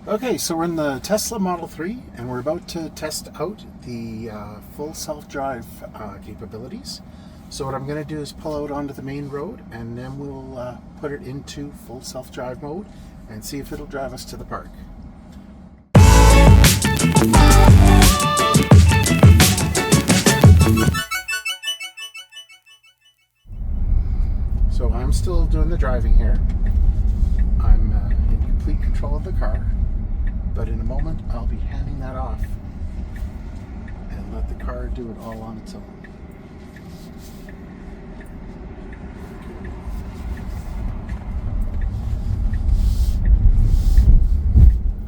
Okay, so we're in the Tesla Model 3 and we're about to test out the full self-drive capabilities. So what I'm going to do is pull out onto the main road and then we'll put it into full self-drive mode and see if it'll drive us to the park. So I'm still doing the driving here. I'm in complete control of the car. But in a moment, I'll be handing that off and let the car do it all on its own.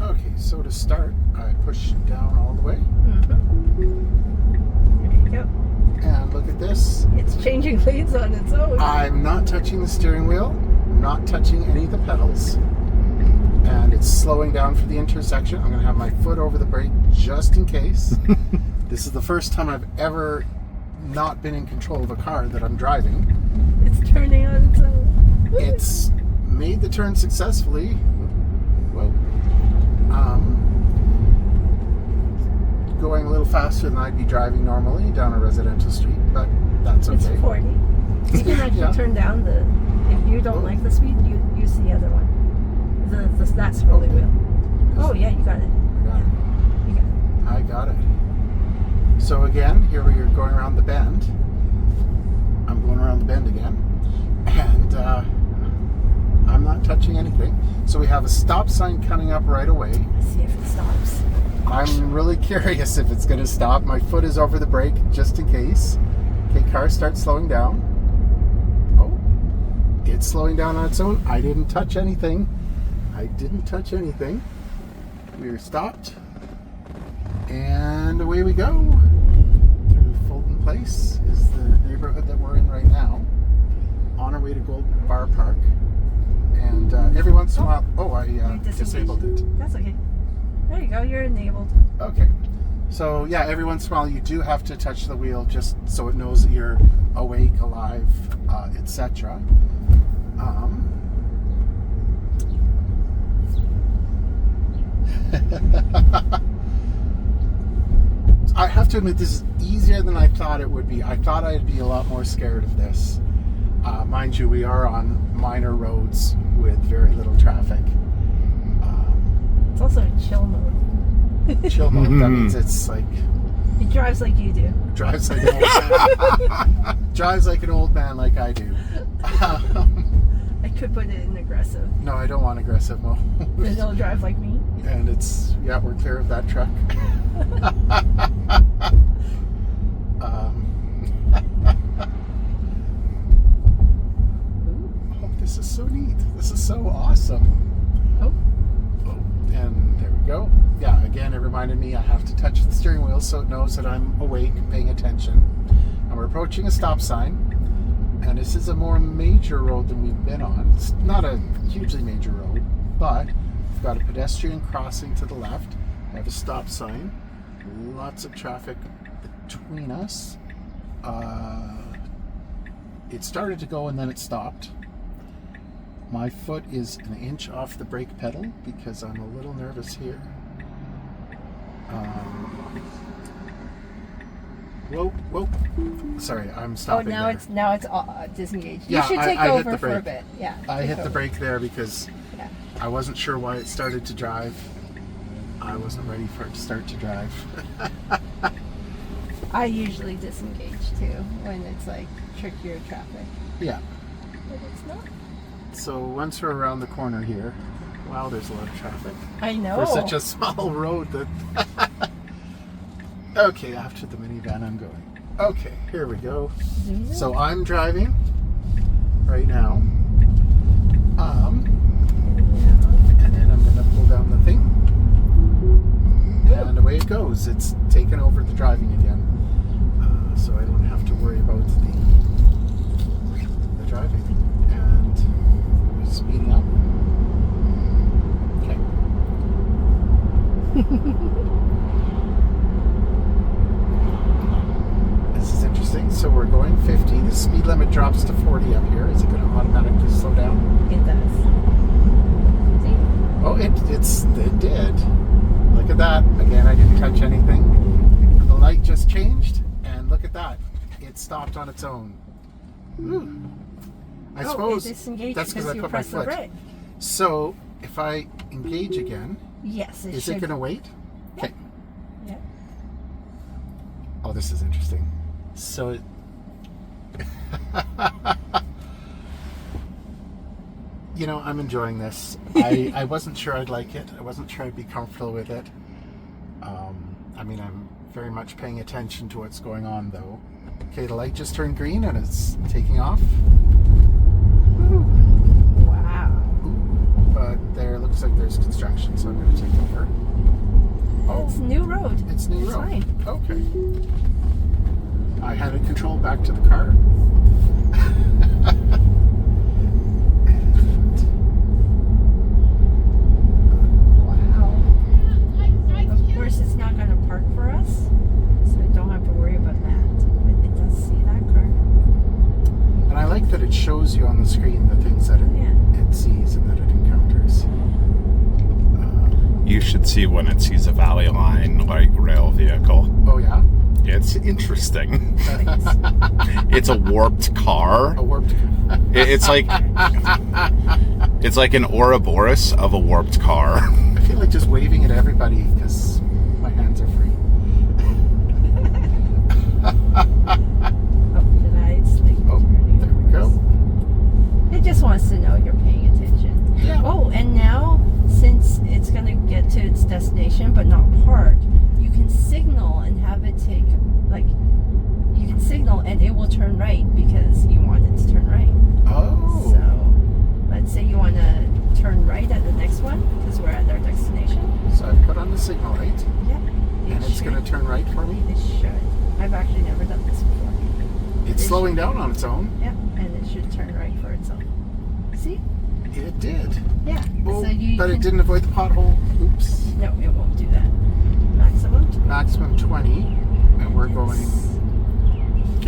Okay, so to start, I push it down all the way. There you go. And look at this. It's changing lanes on its own. I'm not touching the steering wheel, not touching any of the pedals. And it's slowing down for the intersection. I'm going to have my foot over the brake just in case. This is the first time I've ever not been in control of a car that I'm driving. It's turning on its own. It's made the turn successfully. Well, going a little faster than I'd be driving normally down a residential street, but that's okay. It's 40. You can actually Yeah. turn down the, if you don't like the speed, you use the other one. That scrolling wheel. Oh yeah, you got it. I got it. So again, here we are going around the bend. I'm going around the bend again. And I'm not touching anything. So we have a stop sign coming up right away. Let's see if it stops. I'm really curious if it's going to stop. My foot is over the brake just in case. Okay, car starts slowing down. Oh, it's slowing down on its own. I didn't touch anything. We're stopped. And away we go. Through Fulton Place is the neighborhood that we're in right now. On our way to Gold Bar Park. And every once in a while... I disabled it. That's okay. There you go, you're enabled. Okay. So yeah, every once in a while you do have to touch the wheel just so it knows that you're awake, alive, etc. I have to admit, this is easier than I thought it would be. I thought I'd be a lot more scared of this. Mind you, we are on minor roads with very little traffic. It's also in chill mode. Chill mode, that means it's like... It drives like you do. Drives like an old man. Drives like an old man like I do. I could put it in aggressive. No, I don't want aggressive mode. Then it'll drive like me. And it's, yeah, we're clear of that truck. Oh, this is so neat. This is so awesome. Oh. And there we go. Yeah, again, it reminded me I have to touch the steering wheel so it knows that I'm awake, paying attention. And we're approaching a stop sign. And this is a more major road than we've been on. It's not a hugely major road, but we've got a pedestrian crossing to the left. We have a stop sign. Lots of traffic between us. It started to go and then it stopped. My foot is an inch off the brake pedal because I'm a little nervous here. Whoa. Sorry, I'm stopping now there. it's disengaged. Yeah, You should take I hit over the for a brake. bit. Yeah. I take hit the over. brake there because Yeah. I wasn't sure why it started to drive. I wasn't ready for it to start to drive. I usually disengage too when it's like trickier traffic. Yeah. But it's not. So once we're around the corner here, wow, there's a lot of traffic. I know. For such a small road that... Okay, after the minivan I'm going. Okay, here we go. So I'm driving right now. And then I'm going to pull down the thing. And away it goes. It's taken over the driving again. So I don't have to worry about the driving. And we're speeding up. This is interesting. So we're going 50. The speed limit drops to 40 up here. Is it going to automatically slow down? It does. See? Oh, Oh, it did. Look at that. Again, I didn't touch anything. The light just changed, and look at that. It stopped on its own. Ooh. I suppose it disengaged that's because I you put my pressed the foot. brake. So if I engage again, Yes, is it going to wait? Okay. Yeah. Oh, this is interesting. So it... You know, I'm enjoying this. I wasn't sure I'd like it. I wasn't sure I'd be comfortable with it. I mean, I'm very much paying attention to what's going on, though. Okay, the light just turned green and it's taking off. Woo. Wow. But there looks like there's construction, so I'm going to take over. Oh, It's new road. it's new road. Fine. Okay. I handed control back to the car. Wow. Of course, it's not going to park for us, so I don't have to worry about that. But it does see that car. And I like that it shows you on the screen the things that it sees and that it encounters. You should see when it sees a Valley Line light rail vehicle. Oh yeah? It's interesting. Nice. It's a warped car. A warped... It's like an Ouroboros of a warped car. I feel like just waving at everybody because my hands are free. Oh, did I sleep? Oh, there we go. It just wants to know you're paying attention. Yeah. Oh, and now, since it's going to get to its destination but not park, you can signal and have it take, like, you can signal and it will turn right because you want it to turn right. Oh. So, let's say you want to turn right at the next one because we're at our destination. So I put on the signal light, Yeah. and it's going to turn right for me. It should. I've actually never done this before. It's slowing down on its own. Yeah, and it should turn right for itself. See? It did. Yeah. Oh, So you but can, it didn't avoid the pothole. Oops. No, it won't do that. Maximum. Maximum 20, and we're going...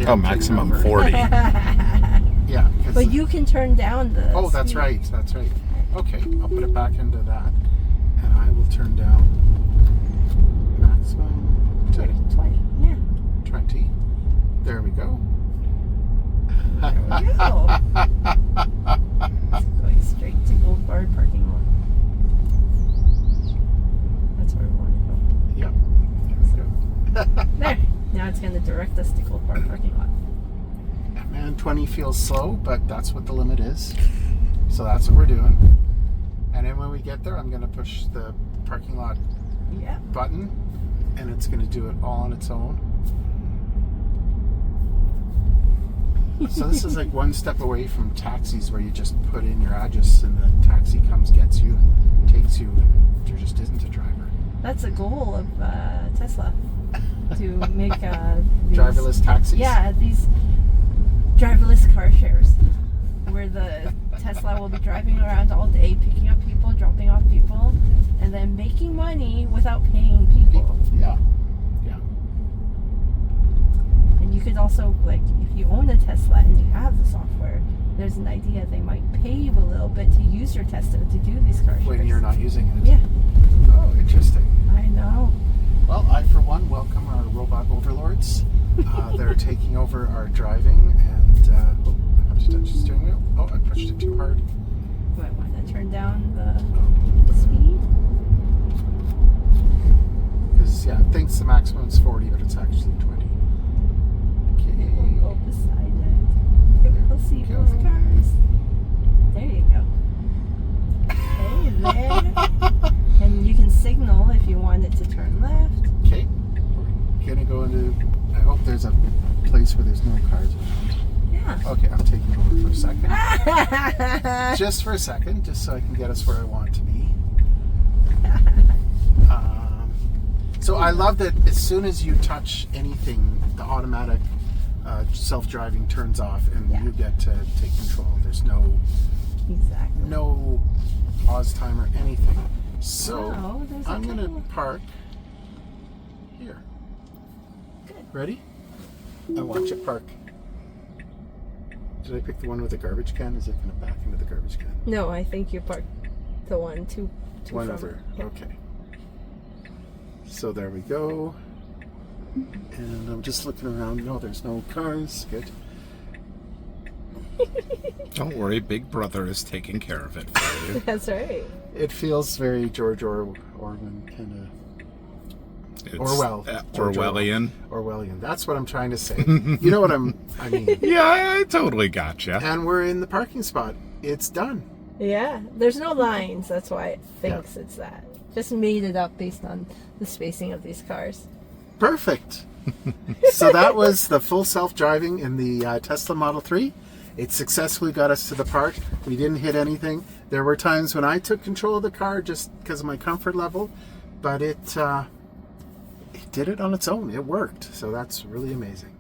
Oh, maximum 40. Yeah. 'cause But you can turn down the. Oh, that's speed. right. That's right. Okay, I'll put it back into that, and I will turn down maximum to 20. Yeah. 20. There we go. There we go. It's going straight to Gold Bar parking lot. That's where we want to Yep. There we go. go. There. Now it's going to direct us to Gold Bar parking lot. Man, 20 feels slow, but that's what the limit is. So that's what we're doing. And then when we get there, I'm going to push the parking lot Yeah. button, and it's going to do it all on its own. So this is like one step away from taxis where you just put in your address and the taxi comes, gets you, takes you, and there just isn't a driver. That's a goal of Tesla. To make these, Driverless taxis? Yeah, these driverless car shares. Where the Tesla will be driving around all day, picking up people, dropping off people, and then making money without paying people. Yeah. Yeah. And you could also, like, if you own a Tesla and you have the software, there's an idea they might pay you a little bit to use your Tesla to do these car shares. When you're not using it. Yeah, Oh, interesting. I know. Well, I, for one, welcome our robot overlords. They're taking over our driving, and I have to touch the steering wheel. Oh, I pushed it too hard. Might want to turn down the speed. Because, yeah, it thinks the maximum is 40, but it's actually 20. Okay. We'll go beside it. We'll see Go. those cars. There you go. Hey there. And you can signal if you want it to turn left. Okay. We're going to go into... I hope there's a place where there's no cars around. Yeah. Okay, I'm taking over for a second. Just for a second, just so I can get us where I want to be. So I love that as soon as you touch anything, the automatic self-driving turns off and Yeah. you get to take control. There's no Exactly. pause time or anything. So Oh, there's a I'm going to couple. park here. Good. Ready? I watch it park. Did I pick the one with the garbage can? Is it going to back into the garbage can? No, I think you parked the one too Two One from- over. Yep. Okay. So there we go. And I'm just looking around. No, there's no cars. Good. Don't worry, Big Brother is taking care of it for you. That's right. It feels very George Orwell kind It's, Orwell. George Orwellian. of Orwellian. That's what I'm trying to say. You know what I mean. Yeah, I totally gotcha. And we're in the parking spot. It's done. Yeah, there's no lines. That's why it thinks it's that. Just made it up based on the spacing of these cars. Perfect. So that was the full self-driving in the Tesla Model 3. It successfully got us to the park. We didn't hit anything. There were times when I took control of the car just because of my comfort level, but it did it on its own. It worked. So that's really amazing.